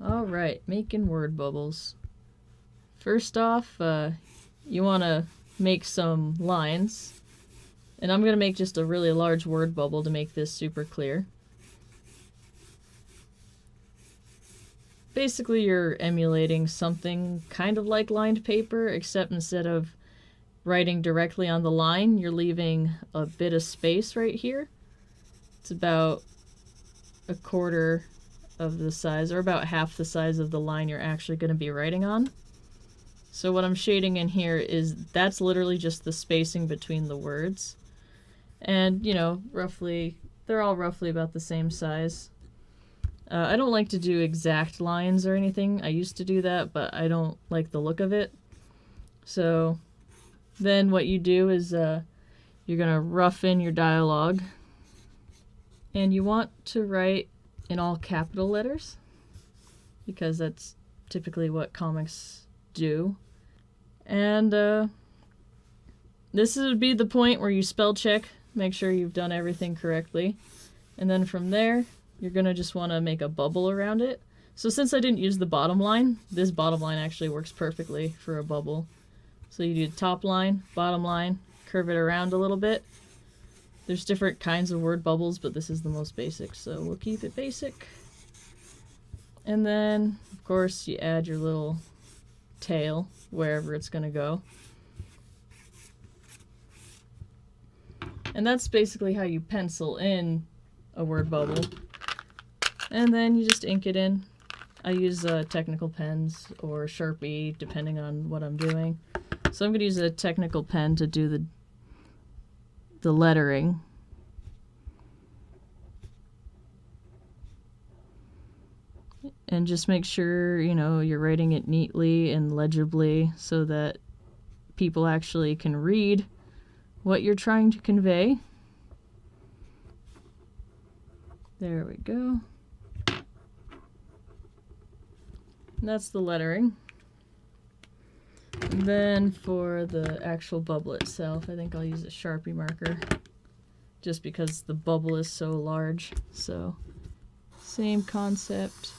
Alright, making word bubbles. First off, you want to make some lines. And I'm going to make just a really large word bubble to make this super clear. Basically, you're emulating something kind of like lined paper, except instead of writing directly on the line, you're leaving a bit of space right here. It's about a quarter of the size, or about half the size of the line you're actually going to be writing on. So what I'm shading in here is that's literally just the spacing between the words. And, you know, roughly, they're all roughly about the same size. I don't like to do exact lines or anything. I used to do that, but I don't like the look of it. So then what you do is you're going to rough in your dialogue. And you want to write in all capital letters, because that's typically what comics do. And this would be the point where you spell check, make sure you've done everything correctly. And then from there, you're going to just want to make a bubble around it. So since I didn't use the bottom line, this bottom line actually works perfectly for a bubble. So you do top line, bottom line, curve it around a little bit. There's different kinds of word bubbles, but this is the most basic, so we'll keep it basic. And then, of course, you add your little tail wherever it's going to go. And that's basically how you pencil in a word bubble. And then you just ink it in. I use technical pens or Sharpie, depending on what I'm doing. So I'm going to use a technical pen to do the lettering. And just make sure, you know, you're writing it neatly and legibly so that people actually can read what you're trying to convey. There we go. And that's the lettering. And then for the actual bubble itself, I think I'll use a Sharpie marker just because the bubble is so large. So, same concept.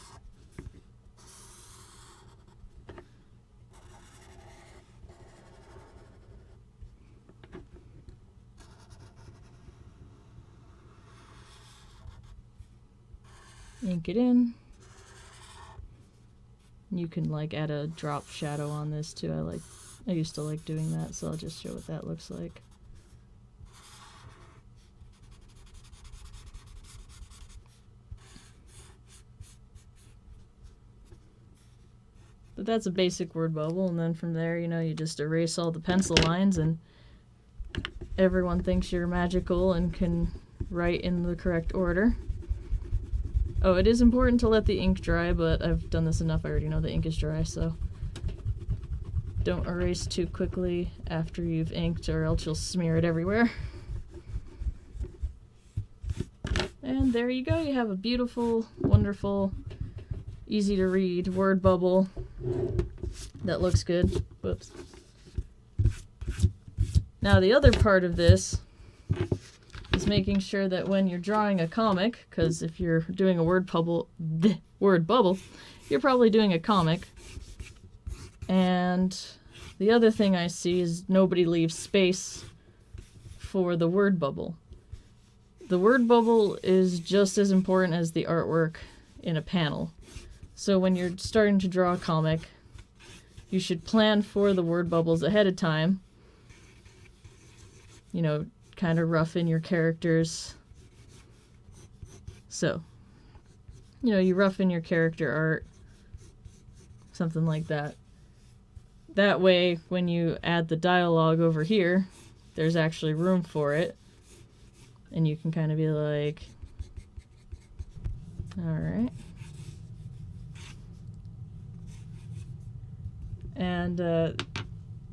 Ink it in. You can like add a drop shadow on this too. I used to like doing that, so I'll just show what that looks like. But that's a basic word bubble, and then from there, you know, you just erase all the pencil lines and everyone thinks you're magical and can write in the correct order. Oh, it is important to let the ink dry, but I've done this enough, I already know the ink is dry, so don't erase too quickly after you've inked or else you'll smear it everywhere. And there you go, you have a beautiful, wonderful, easy to read word bubble that looks good. Whoops. Now the other part of this is making sure that when you're drawing a comic, because if you're doing a word bubble, you're probably doing a comic. And the other thing I see is nobody leaves space for the word bubble. The word bubble is just as important as the artwork in a panel. So when you're starting to draw a comic, you should plan for the word bubbles ahead of time. You know, kind of rough in your characters. So, you know, you rough in your character art, something like that. That way, when you add the dialogue over here, there's actually room for it. And you can kind of be like, alright. And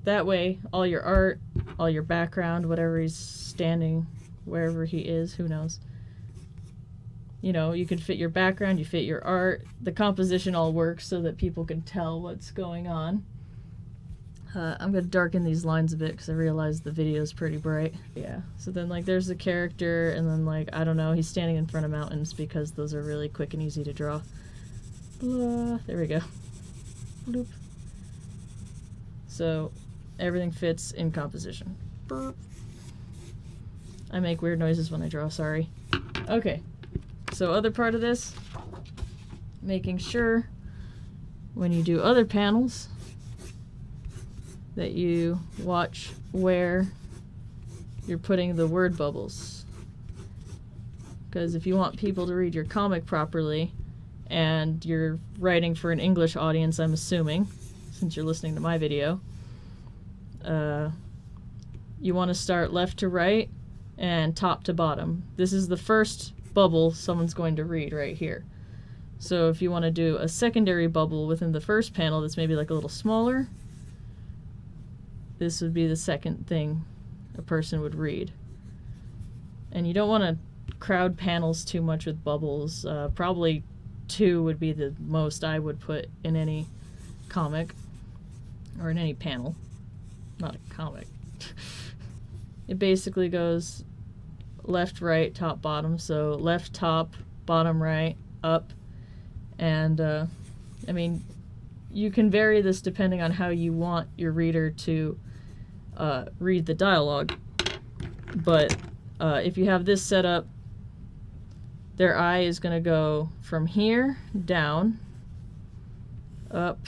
that way, all your art, all your background, whatever he's standing, wherever he is, who knows. You know, you can fit your background, you fit your art, the composition all works so that people can tell what's going on. I'm going to darken these lines a bit because I realize the video is pretty bright. Yeah, so then like there's the character and then like, I don't know, he's standing in front of mountains because those are really quick and easy to draw. blah. There we go. Bloop. So everything fits in composition. Burp. I make weird noises when I draw, sorry. Okay, so other part of this, making sure when you do other panels that you watch where you're putting the word bubbles. Because if you want people to read your comic properly, and you're writing for an English audience, I'm assuming, since you're listening to my video, you want to start left to right and top to bottom. This is the first bubble someone's going to read right here. So if you want to do a secondary bubble within the first panel that's maybe like a little smaller, this would be the second thing a person would read. And you don't want to crowd panels too much with bubbles. Probably 2 would be the most I would put in any comic, or in any panel. Not a comic. It basically goes left, right, top, bottom. So left, top, bottom, right, up. And, I mean, you can vary this depending on how you want your reader to read the dialogue. But if you have this set up, their eye is going to go from here down, up,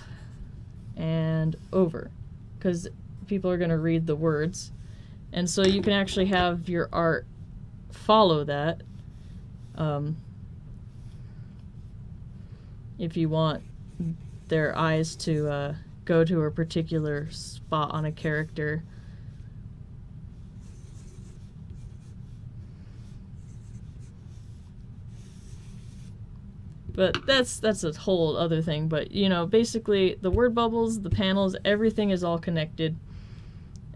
and over, because people are going to read the words. And so you can actually have your art follow that. If you want their eyes to go to a particular spot on a character. But that's a whole other thing. But, you know, basically the word bubbles, the panels, everything is all connected.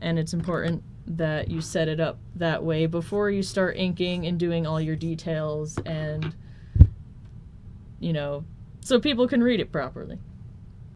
And it's important that you set it up that way before you start inking and doing all your details and, you know, so people can read it properly.